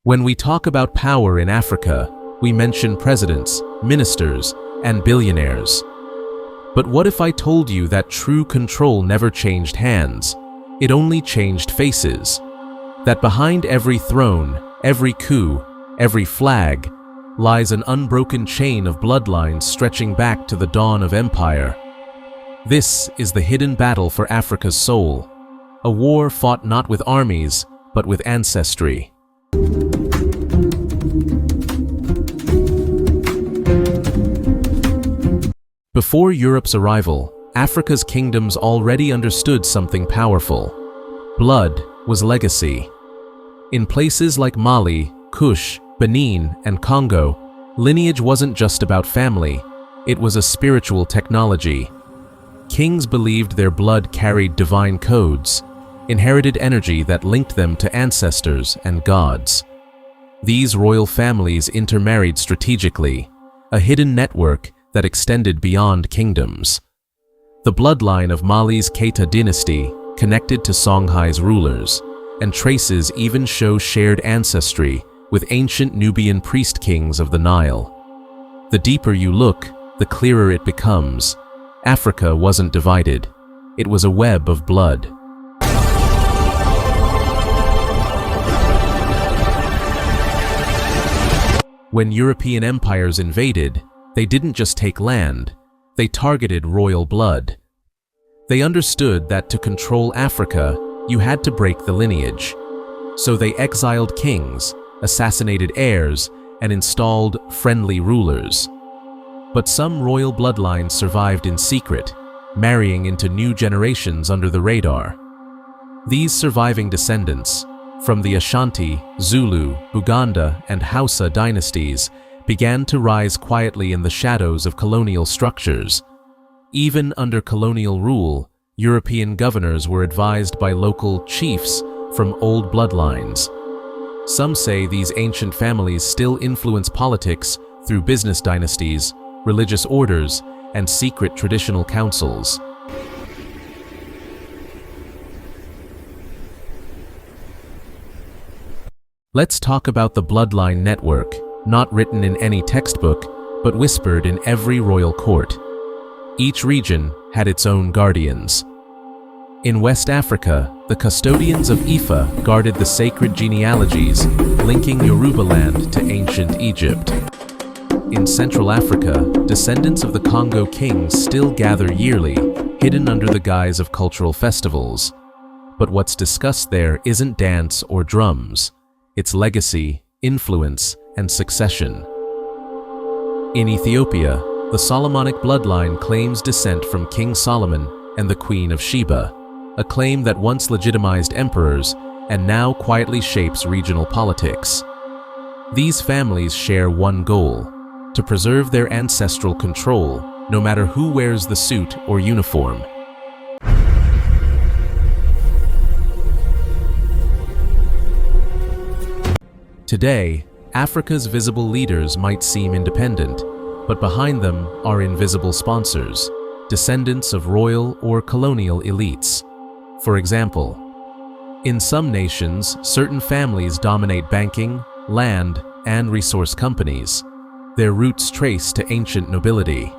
When we talk about power in Africa, we mention presidents, ministers, and billionaires. But what if I told you that true control never changed hands? It only changed faces. That behind every throne, every coup, every flag, lies an unbroken chain of bloodlines stretching back to the dawn of empire. This is the hidden battle for Africa's soul, a war fought not with armies, but with ancestry. Before Europe's arrival, Africa's kingdoms already understood something powerful. Blood was legacy. In places like Mali, Kush, Benin, and Congo, lineage wasn't just about family, it was a spiritual technology. Kings believed their blood carried divine codes, inherited energy that linked them to ancestors and gods. These royal families intermarried strategically, a hidden network that extended beyond kingdoms. The bloodline of Mali's Keita dynasty connected to Songhai's rulers, and traces even show shared ancestry with ancient Nubian priest kings of the Nile. The deeper you look, the clearer it becomes. Africa wasn't divided. It was a web of blood. When European empires invaded, they didn't just take land, they targeted royal blood. They understood that to control Africa, you had to break the lineage. So they exiled kings, assassinated heirs, and installed friendly rulers. But some royal bloodlines survived in secret, marrying into new generations under the radar. These surviving descendants, from the Ashanti, Zulu, Buganda, and Hausa dynasties, began to rise quietly in the shadows of colonial structures. Even under colonial rule, European governors were advised by local chiefs from old bloodlines. Some say these ancient families still influence politics through business dynasties, religious orders, and secret traditional councils. Let's talk about the bloodline network, not written in any textbook, but whispered in every royal court. Each region had its own guardians. In West Africa, the custodians of Ifa guarded the sacred genealogies, linking Yorubaland to ancient Egypt. In Central Africa, descendants of the Congo kings still gather yearly, hidden under the guise of cultural festivals. But what's discussed there isn't dance or drums. It's legacy, influence, and succession. In Ethiopia, the Solomonic bloodline claims descent from King Solomon and the Queen of Sheba, a claim that once legitimized emperors and now quietly shapes regional politics. These families share one goal: to preserve their ancestral control, no matter who wears the suit or uniform. Today, Africa's visible leaders might seem independent, but behind them are invisible sponsors, descendants of royal or colonial elites. For example, in some nations, certain families dominate banking, land, and resource companies, their roots traced to ancient nobility.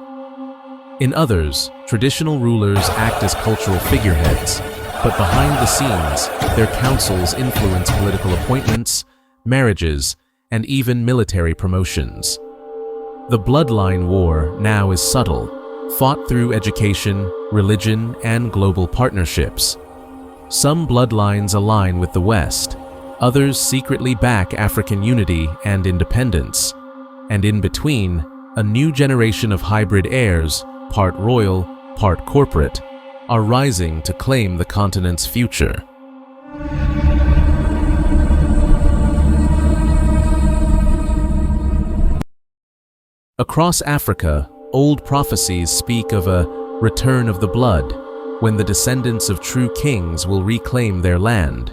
In others, traditional rulers act as cultural figureheads, but behind the scenes, their councils influence political appointments, marriages, and even military promotions. The Bloodline War now is subtle, fought through education, religion, and global partnerships. Some bloodlines align with the West, others secretly back African unity and independence. And in between, a new generation of hybrid heirs, part royal, part corporate, are rising to claim the continent's future. Across Africa, old prophecies speak of a return of the blood, when the descendants of true kings will reclaim their land.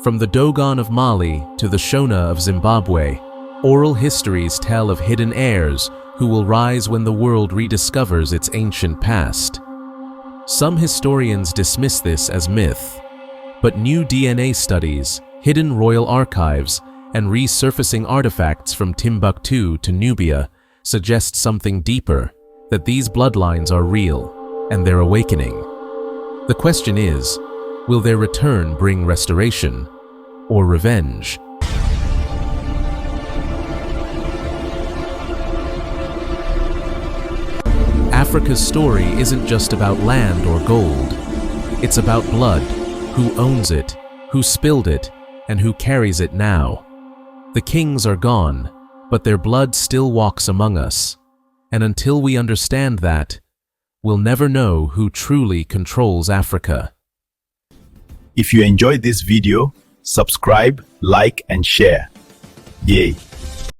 From the Dogon of Mali to the Shona of Zimbabwe, oral histories tell of hidden heirs who will rise when the world rediscovers its ancient past. Some historians dismiss this as myth, but new DNA studies, hidden royal archives, and resurfacing artifacts from Timbuktu to Nubia suggest something deeper, that these bloodlines are real, and they're awakening. The question is, will their return bring restoration or revenge? Africa's story isn't just about land or gold. It's about blood, who owns it, who spilled it, and who carries it now. The kings are gone, but their blood still walks among us. And until we understand that, we'll never know who truly controls Africa. If you enjoyed this video, subscribe, like, and share. Yay!